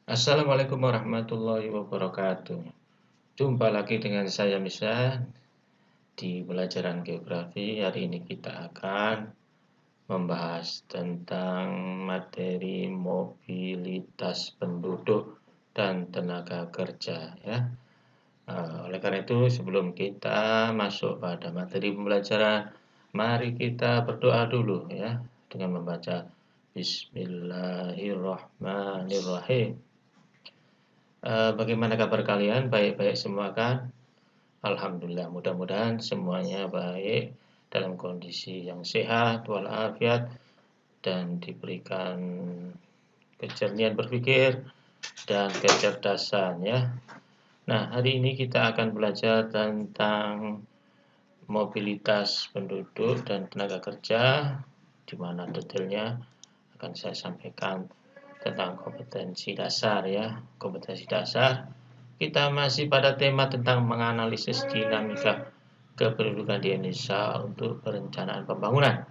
Assalamualaikum warahmatullahi wabarakatuh. Jumpa lagi dengan saya Misha di pelajaran geografi. Hari ini kita akan membahas tentang materi mobilitas penduduk dan tenaga kerja ya. Oleh karena itu sebelum kita masuk pada materi pembelajaran, mari kita berdoa dulu ya dengan membaca Bismillahirrahmanirrahim. Bagaimana kabar kalian? Baik-baik semua kan? Alhamdulillah, mudah-mudahan semuanya baik dalam kondisi yang sehat walafiat dan diberikan kejernihan berpikir dan kecerdasan ya. Nah, hari ini kita akan belajar tentang mobilitas penduduk dan tenaga kerja, di mana detailnya akan saya sampaikan tentang kompetensi dasar ya. Kompetensi dasar kita masih pada tema tentang menganalisis dinamika kependudukan di Indonesia untuk perencanaan pembangunan.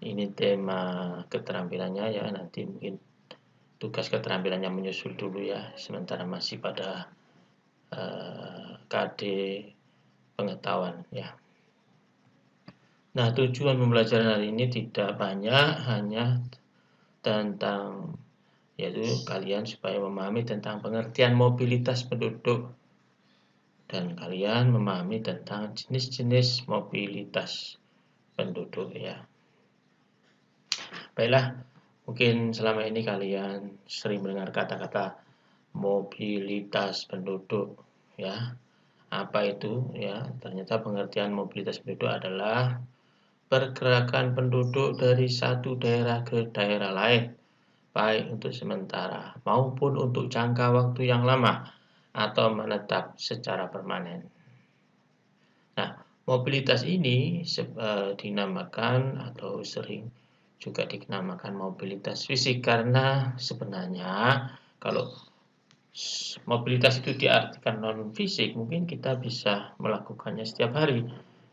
Ini tema keterampilannya ya, nanti mungkin tugas keterampilannya menyusul dulu ya, sementara masih pada KD pengetahuan ya. Nah, tujuan pembelajaran hari ini tidak banyak, hanya tentang yaitu kalian supaya memahami tentang pengertian mobilitas penduduk dan kalian memahami tentang jenis-jenis mobilitas penduduk ya. Baiklah, mungkin selama ini kalian sering mendengar kata-kata mobilitas penduduk ya. Apa itu ya? Ternyata pengertian mobilitas penduduk adalah pergerakan penduduk dari satu daerah ke daerah lain, baik untuk sementara maupun untuk jangka waktu yang lama atau menetap secara permanen. Nah, mobilitas ini dinamakan atau sering juga dinamakan mobilitas fisik karena sebenarnya kalau mobilitas itu diartikan non fisik, mungkin kita bisa melakukannya setiap hari.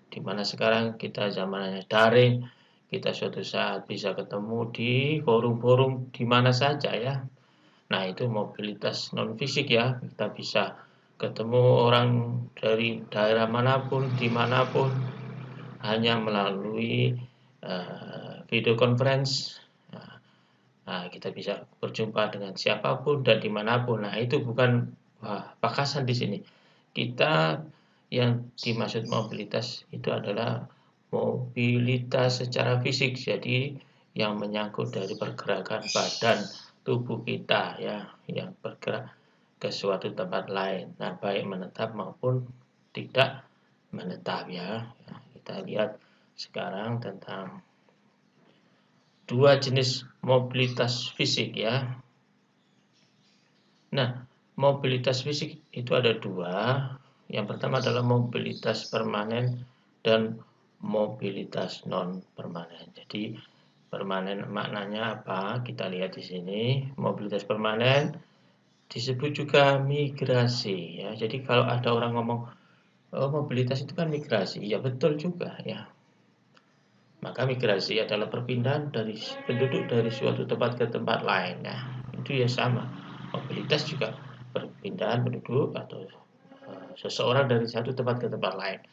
Di mana sekarang kita zamannya daring, kita suatu saat bisa ketemu di forum-forum di mana saja ya. Nah, itu mobilitas non fisik ya. Kita bisa ketemu orang dari daerah manapun, dimanapun, hanya melalui video conference. Nah, kita bisa berjumpa dengan siapapun dan dimanapun. Nah, itu bukan bakasan di sini. Kita yang dimaksud mobilitas itu adalah mobilitas secara fisik. Jadi yang menyangkut dari pergerakan badan tubuh kita ya, yang bergerak ke suatu tempat lain. Nah, baik menetap maupun tidak menetap ya. Kita lihat sekarang tentang dua jenis mobilitas fisik ya. Nah, mobilitas fisik itu ada dua. Yang pertama adalah mobilitas permanen dan mobilitas non permanen. Jadi permanen maknanya apa? Kita lihat di sini. Mobilitas permanen disebut juga migrasi ya. Jadi kalau ada orang ngomong oh, mobilitas itu kan migrasi, ya betul juga ya. Maka migrasi adalah perpindahan dari penduduk dari suatu tempat ke tempat lain. Nah, itu ya sama. Mobilitas juga perpindahan penduduk atau seseorang dari satu tempat ke tempat lain.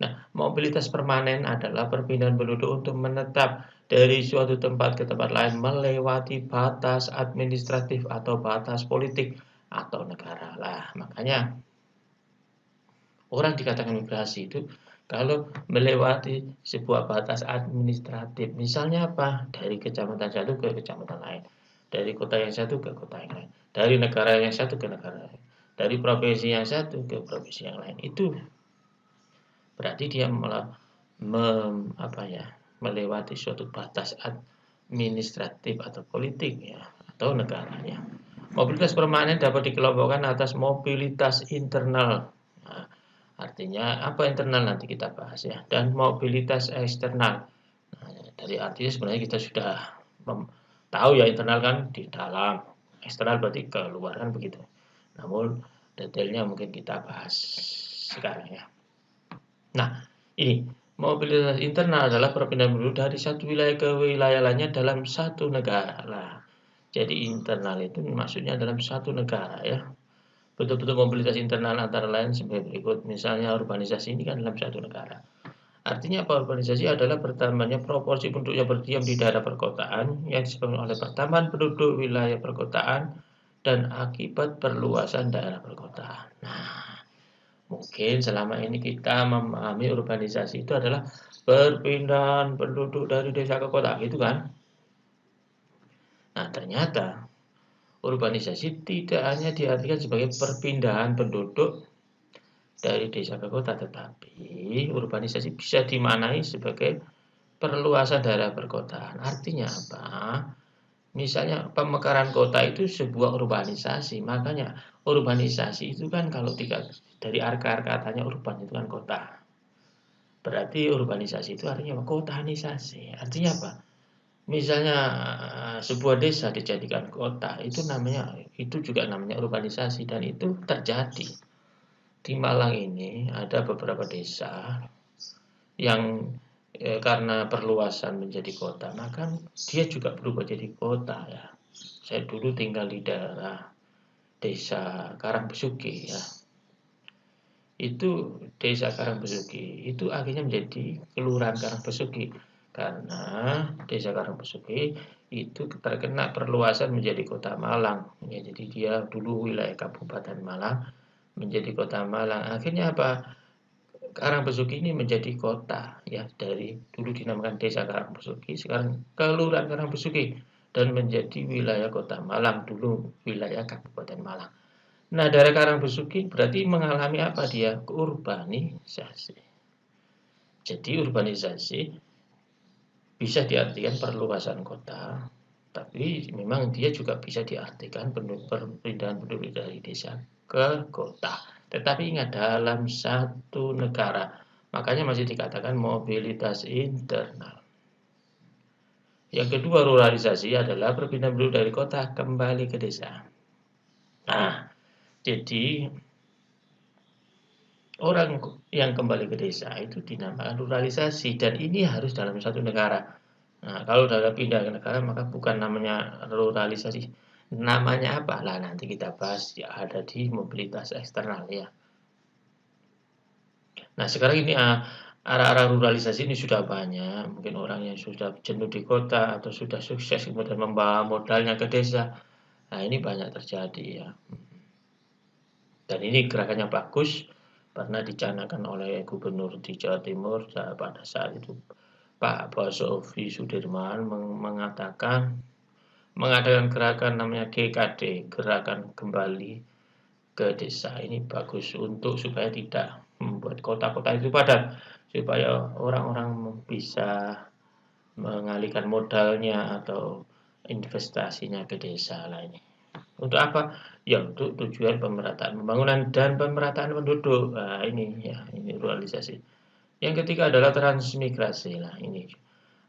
Nah, mobilitas permanen adalah perpindahan penduduk untuk menetap dari suatu tempat ke tempat lain melewati batas administratif atau batas politik atau negara. Lah, makanya orang dikatakan migrasi itu kalau melewati sebuah batas administratif. Misalnya apa? Dari kecamatan satu ke kecamatan lain. Dari kota yang satu ke kota yang lain. Dari negara yang satu ke negara lain. Dari provinsi yang satu ke provinsi yang lain. Itu berarti dia melewati suatu batas administratif atau politik ya, atau negaranya. Mobilitas permanen dapat dikelompokkan atas mobilitas internal. Nah, artinya apa internal nanti kita bahas ya, dan mobilitas eksternal. Nah, dari artinya sebenarnya kita sudah tahu ya, internal kan di dalam, eksternal berarti keluar kan begitu. Namun detailnya mungkin kita bahas sekarang ya. Nah, ini mobilitas internal adalah perpindahan penduduk dari satu wilayah ke wilayah lainnya dalam satu negara. Jadi internal itu maksudnya dalam satu negara ya. Bentuk-bentuk mobilitas internal antara lain sebagai berikut. Misalnya urbanisasi ini kan dalam satu negara. Artinya apa? Urbanisasi adalah bertambahnya proporsi penduduk yang berdiam di daerah perkotaan yang disebabkan oleh pertambahan penduduk wilayah perkotaan dan akibat perluasan daerah perkotaan. Nah, mungkin selama ini kita memahami urbanisasi itu adalah perpindahan penduduk dari desa ke kota, gitu kan? Nah, ternyata urbanisasi tidak hanya diartikan sebagai perpindahan penduduk dari desa ke kota, tetapi urbanisasi bisa dimaknai sebagai perluasan daerah perkotaan. Artinya apa? Misalnya pemekaran kota itu sebuah urbanisasi. Makanya urbanisasi itu kan kalau dari akar katanya urban itu kan kota. Berarti urbanisasi itu artinya apa? Kotanisasi. Artinya apa? Misalnya sebuah desa dijadikan kota, itu juga namanya urbanisasi dan itu terjadi. Di Malang ini ada beberapa desa yang karena perluasan menjadi kota, maka dia juga berubah jadi kota ya. Saya dulu tinggal di daerah desa Karangbesuki ya. Itu desa Karangbesuki, itu akhirnya menjadi kelurahan Karangbesuki karena desa Karangbesuki itu terkena perluasan menjadi kota Malang. Ya, jadi dia dulu wilayah Kabupaten Malang menjadi kota Malang. Akhirnya apa? Karangbesuki ini menjadi kota ya, dari dulu dinamakan Desa Karangbesuki, sekarang Kelurahan Karangbesuki dan menjadi wilayah Kota Malang, dulu wilayah Kabupaten Malang. Nah, daerah Karangbesuki berarti mengalami apa dia? Urbanisasi. Jadi urbanisasi bisa diartikan perluasan kota, tapi memang dia juga bisa diartikan perpindahan penduduk dari desa ke kota. Tetapi ingat dalam satu negara, makanya masih dikatakan mobilitas internal. Yang kedua, ruralisasi adalah perpindahan penduduk dari kota kembali ke desa. Nah, jadi orang yang kembali ke desa itu dinamakan ruralisasi dan ini harus dalam satu negara. Nah, kalau dalam pindah ke negara maka bukan namanya ruralisasi. Namanya apa? Lah nanti kita bahas ya, ada di mobilitas eksternal ya. Nah, sekarang ini arah-arah ruralisasi ini sudah banyak. Mungkin orang yang sudah jenuh di kota atau sudah sukses kemudian membawa modalnya ke desa. Nah, ini banyak terjadi ya. Dan ini gerakannya bagus, pernah dicanangkan oleh Gubernur di Jawa Timur pada saat itu Pak Basuki Sudirman mengadakan gerakan namanya GKD, Gerakan Kembali ke Desa. Ini bagus untuk supaya tidak membuat kota-kota itu padat, supaya orang-orang bisa mengalihkan modalnya atau investasinya ke desa lainnya. Untuk apa? Ya untuk tujuan pemerataan pembangunan dan pemerataan penduduk. Nah, ini ruralisasi. Yang ketiga adalah transmigrasi. Nah, ini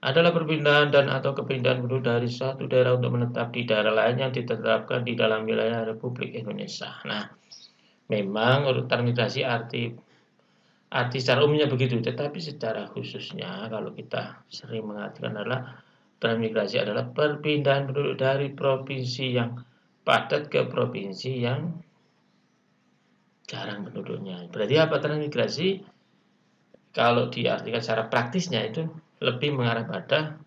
adalah perpindahan dan atau kepindahan penduduk dari satu daerah untuk menetap di daerah lain yang ditetapkan di dalam wilayah Republik Indonesia. Nah, memang transmigrasi arti secara umumnya begitu, tetapi secara khususnya kalau kita sering mengartikan adalah transmigrasi adalah perpindahan penduduk dari provinsi yang padat ke provinsi yang jarang penduduknya. Berarti apa transmigrasi? Kalau diartikan secara praktisnya itu lebih mengarah pada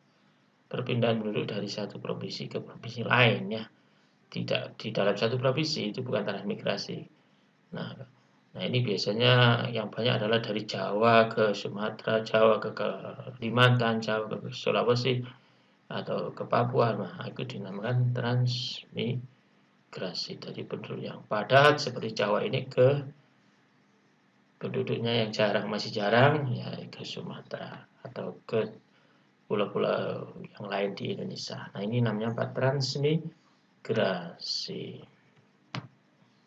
perpindahan penduduk dari satu provinsi ke provinsi lain ya. Tidak di dalam satu provinsi, itu bukan transmigrasi. Nah, ini biasanya yang banyak adalah dari Jawa ke Sumatera, Jawa ke Kalimantan, Jawa ke Sulawesi atau ke Papua. Nah, itu dinamakan transmigrasi dari penduduk yang padat seperti Jawa ini ke penduduknya yang masih jarang ya ke Sumatera atau ke pulau-pulau yang lain di Indonesia. Nah, ini namanya transmigrasi.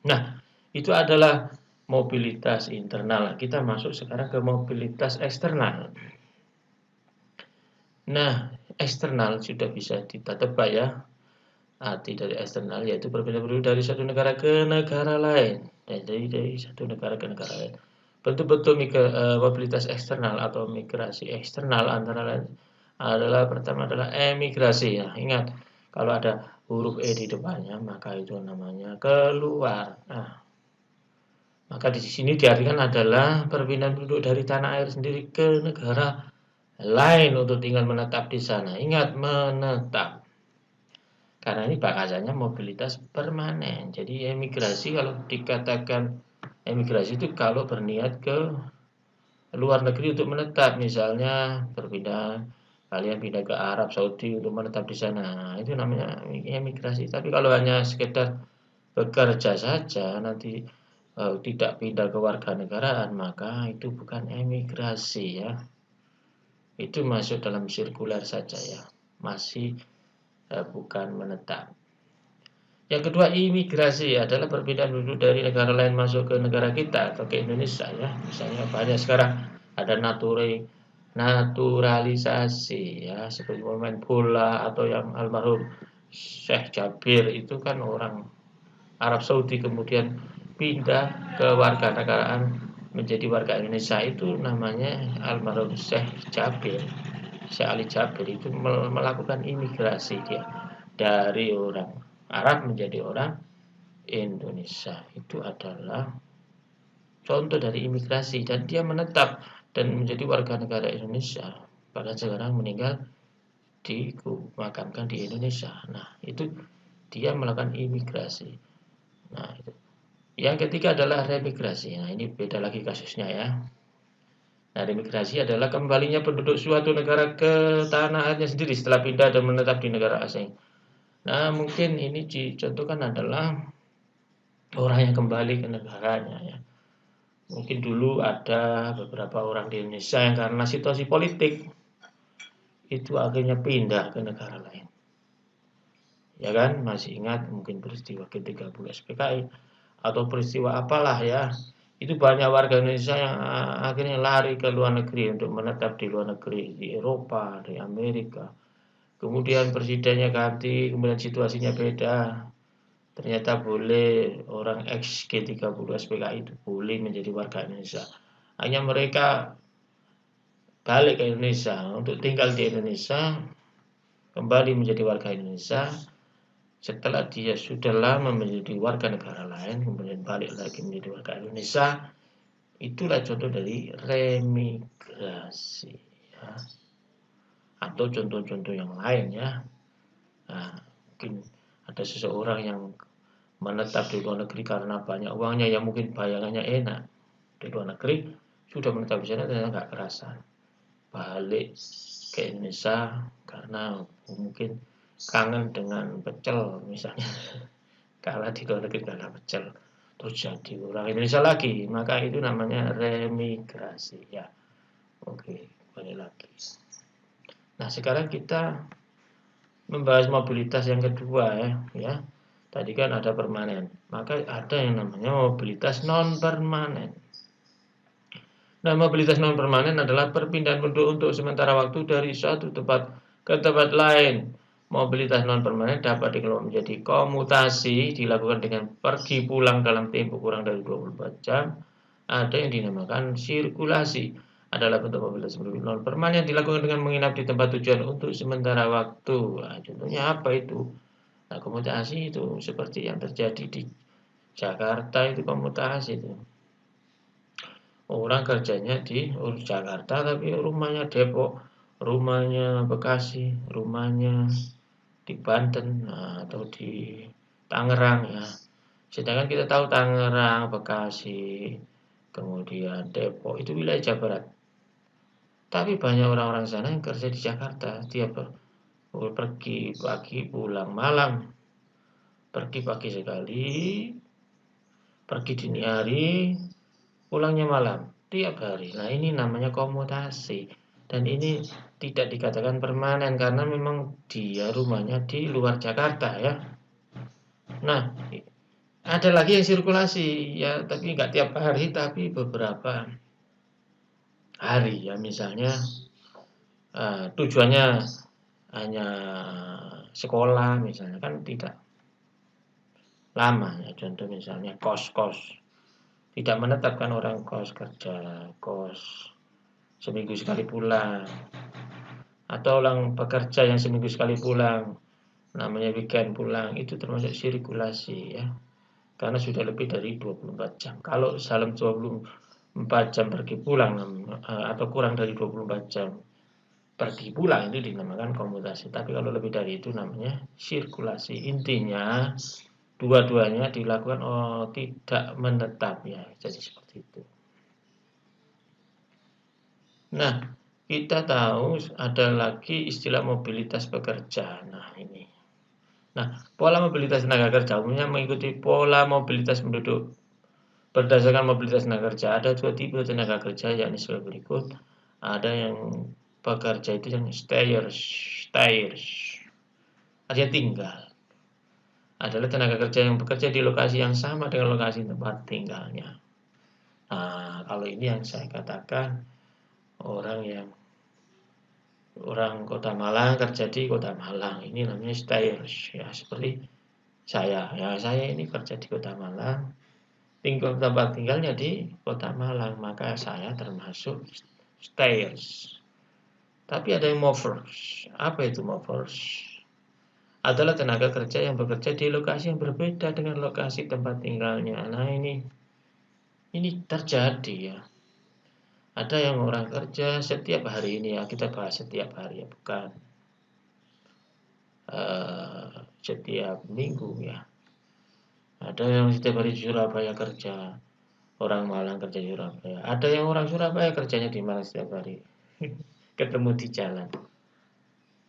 Nah, itu adalah mobilitas internal. Kita masuk sekarang ke mobilitas eksternal. Nah, eksternal sudah bisa kita tebak ya. Arti dari eksternal yaitu perpindahan penduduk dari satu negara ke negara lain. Dari satu negara ke negara lain. Bentuk-bentuk mobilitas eksternal atau migrasi eksternal antara lain pertama adalah emigrasi ya. Ingat, kalau ada huruf E di depannya, maka itu namanya keluar. Nah, maka di sini diartikan adalah perpindahan penduduk dari tanah air sendiri ke negara lain untuk tinggal menetap di sana. Ingat, menetap. Karena ini bahasanya mobilitas permanen. Jadi emigrasi, kalau dikatakan emigrasi itu kalau berniat ke luar negeri untuk menetap, misalnya berpindah, kalian pindah ke Arab Saudi untuk menetap di sana. Nah, itu namanya emigrasi. Tapi kalau hanya sekedar bekerja saja, nanti tidak pindah ke warga negaraan, maka itu bukan emigrasi ya. Itu masuk dalam sirkuler saja ya. Masih bukan menetap. Yang kedua, imigrasi adalah perpindahan penduduk dari negara lain masuk ke negara kita atau ke Indonesia ya. Misalnya banyak sekarang ada naturalisasi ya, seperti pemain bola atau yang almarhum Syekh Jabir itu kan orang Arab Saudi, kemudian pindah ke warga negaraan menjadi warga Indonesia, itu namanya almarhum Syekh Jabir. Syekh Ali Jabir itu melakukan imigrasi, dia dari orang Arab menjadi orang Indonesia. Itu adalah contoh dari imigrasi, dan dia menetap dan menjadi warga negara Indonesia. Bahkan sekarang meninggal dimakamkan di Indonesia. Nah, itu dia melakukan imigrasi. Nah, itu. Yang ketiga adalah remigrasi. Nah, ini beda lagi kasusnya ya. Nah, remigrasi adalah kembalinya penduduk suatu negara ke tanah airnya sendiri setelah pindah dan menetap di negara asing. Nah, mungkin ini dicontohkan adalah orang yang kembali ke negaranya ya. Mungkin dulu ada beberapa orang di Indonesia yang karena situasi politik itu akhirnya pindah ke negara lain. Ya kan, masih ingat mungkin peristiwa G30 SPKI atau peristiwa apalah ya. Itu banyak warga Indonesia yang akhirnya lari ke luar negeri untuk menetap di luar negeri, di Eropa, di Amerika. Kemudian presidennya ganti, kemudian situasinya beda. Ternyata boleh orang ex G30 SPKI itu boleh menjadi warga Indonesia. Hanya mereka balik ke Indonesia untuk tinggal di Indonesia, kembali menjadi warga Indonesia. Setelah dia sudah lama menjadi warga negara lain, kemudian balik lagi menjadi warga Indonesia, itulah contoh dari remigrasi ya. Atau contoh-contoh yang lain ya. Nah, mungkin ada seseorang yang menetap di luar negeri karena banyak uangnya, yang mungkin bayangannya enak di luar negeri, sudah menetap di sana ternyata nggak kerasan, balik ke Indonesia karena mungkin kangen dengan pecel misalnya. Kalau di luar negeri karena pecel terus jadi orang Indonesia lagi, maka itu namanya remigrasi ya. Oke, balik lagi. Nah, sekarang kita membahas mobilitas yang kedua ya. Tadi kan ada permanen, maka ada yang namanya mobilitas non permanen. Nah, mobilitas non permanen adalah perpindahan penduduk untuk sementara waktu dari suatu tempat ke tempat lain. Mobilitas non permanen dapat dikelola menjadi komutasi, dilakukan dengan pergi pulang dalam tempo kurang dari 24 jam. Ada yang dinamakan sirkulasi, adalah bentuk mobilitas penduduk non permanen yang dilakukan dengan menginap di tempat tujuan untuk sementara waktu. Nah, contohnya apa itu? Nah, komutasi itu seperti yang terjadi di Jakarta, itu komutasi itu. Orang kerjanya di Jakarta tapi rumahnya Depok, rumahnya Bekasi, rumahnya di Banten atau di Tangerang ya. Sedangkan kita tahu Tangerang, Bekasi, kemudian Depok itu wilayah Jawa Barat. Tapi banyak orang-orang sana yang kerja di Jakarta, tiap pergi pagi pulang malam, pergi pagi sekali, pergi dini hari, pulangnya malam, tiap hari. Nah, ini namanya komutasi. Dan ini tidak dikatakan permanen karena memang dia rumahnya di luar Jakarta ya. Nah, ada lagi yang sirkulasi ya, tapi nggak tiap hari, tapi beberapa hari ya. Misalnya tujuannya hanya sekolah misalnya, kan tidak lama ya. Contoh misalnya kos-kos, tidak menetapkan orang kos, kerja kos seminggu sekali pulang, atau orang pekerja yang seminggu sekali pulang. namanya weekend pulang itu termasuk sirkulasi ya. Karena sudah lebih dari 24 jam. Kalau dalam 24 jam pergi pulang atau kurang dari 24 jam pergi pulang itu dinamakan komutasi. Tapi kalau lebih dari itu namanya sirkulasi. Intinya dua-duanya dilakukan tidak menetap ya. Jadi seperti itu. Nah, kita tahu ada lagi istilah mobilitas pekerja. Nah, ini. Nah, pola mobilitas tenaga kerja umumnya mengikuti pola mobilitas penduduk. Berdasarkan mobilitas tenaga kerja, ada dua tipe tenaga kerja yakni sebagai berikut. Ada yang pekerja itu yang stayers, artinya tinggal. Adalah tenaga kerja yang bekerja di lokasi yang sama dengan lokasi tempat tinggalnya. Nah, kalau ini yang saya katakan orang Kota Malang kerja di Kota Malang, ini namanya stayers ya, seperti saya. Ya, saya ini kerja di Kota Malang, tempat tinggalnya di Kota Malang, maka saya termasuk stayers. Tapi ada yang movers. Apa itu movers? Adalah tenaga kerja yang bekerja di lokasi yang berbeda dengan lokasi tempat tinggalnya. Nah, ini terjadi ya. Ada yang orang kerja setiap hari ini ya, kita bahas setiap hari ya, bukan setiap minggu ya. Ada yang setiap hari di Surabaya kerja, orang Malang kerja di Surabaya. Ada yang orang Surabaya kerjanya di Malang setiap hari. Ketemu di jalan.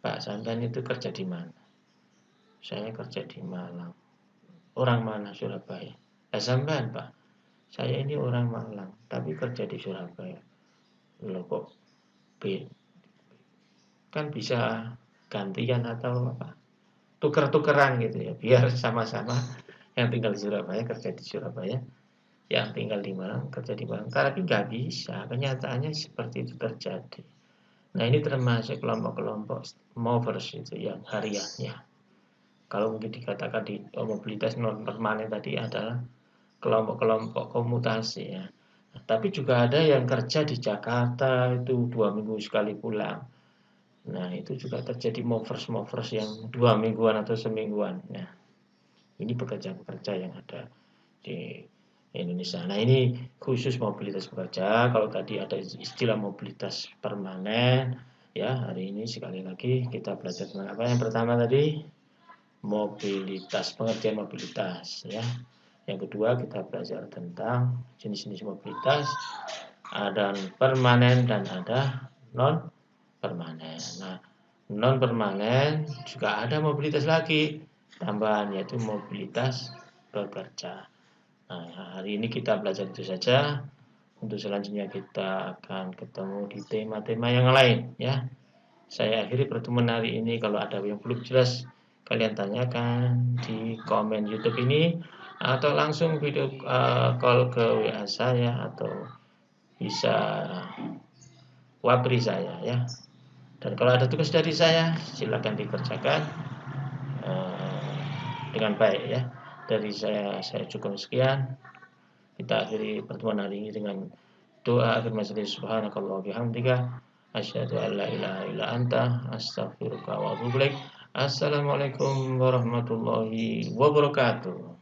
Pak, sampean itu kerja di mana? Saya kerja di Malang. Orang mana? Surabaya. Sampean, Pak. Saya ini orang Malang, tapi kerja di Surabaya. Loh kok kan bisa gantian atau apa? Tuker-tukeran gitu ya, biar sama-sama yang tinggal di Surabaya kerja di Surabaya, yang tinggal di Malang kerja di Malang. Tapi nggak bisa, kenyataannya seperti itu terjadi. Nah, ini termasuk kelompok-kelompok movers itu yang hariannya. Kalau mungkin dikatakan di mobilitas non permanen tadi adalah kelompok-kelompok komutasi ya. Tapi juga ada yang kerja di Jakarta itu 2 minggu sekali pulang. Nah, itu juga terjadi movers yang 2 mingguan atau semingguan. Nah, ini pekerja-pekerja yang ada di Indonesia. Nah, ini khusus mobilitas pekerja. Kalau tadi ada istilah mobilitas permanen, ya hari ini sekali lagi kita belajar tentang apa? Yang pertama tadi mobilitas, pengertian mobilitas, ya. Yang kedua kita belajar tentang jenis-jenis mobilitas, ada permanen dan ada non permanen. Nah, non permanen juga ada mobilitas lagi tambahan, yaitu mobilitas pekerja. Nah, hari ini kita belajar itu saja. Untuk selanjutnya kita akan ketemu di tema-tema yang lain ya. Saya akhiri pertemuan hari ini. Kalau ada yang belum jelas, kalian tanyakan di komen YouTube ini atau langsung video call ke WA saya atau bisa wabri saya ya. Dan kalau ada tugas dari saya, silakan dikerjakan dengan baik ya. Dari saya cukup sekian. Kita akhiri pertemuan hari ini dengan doa akhir majelis. Subhanakallah bihamdika asyhadu an la ilaha illa anta astaghfiruka wa atubu ilaik. Assalamualaikum warahmatullahi wabarakatuh.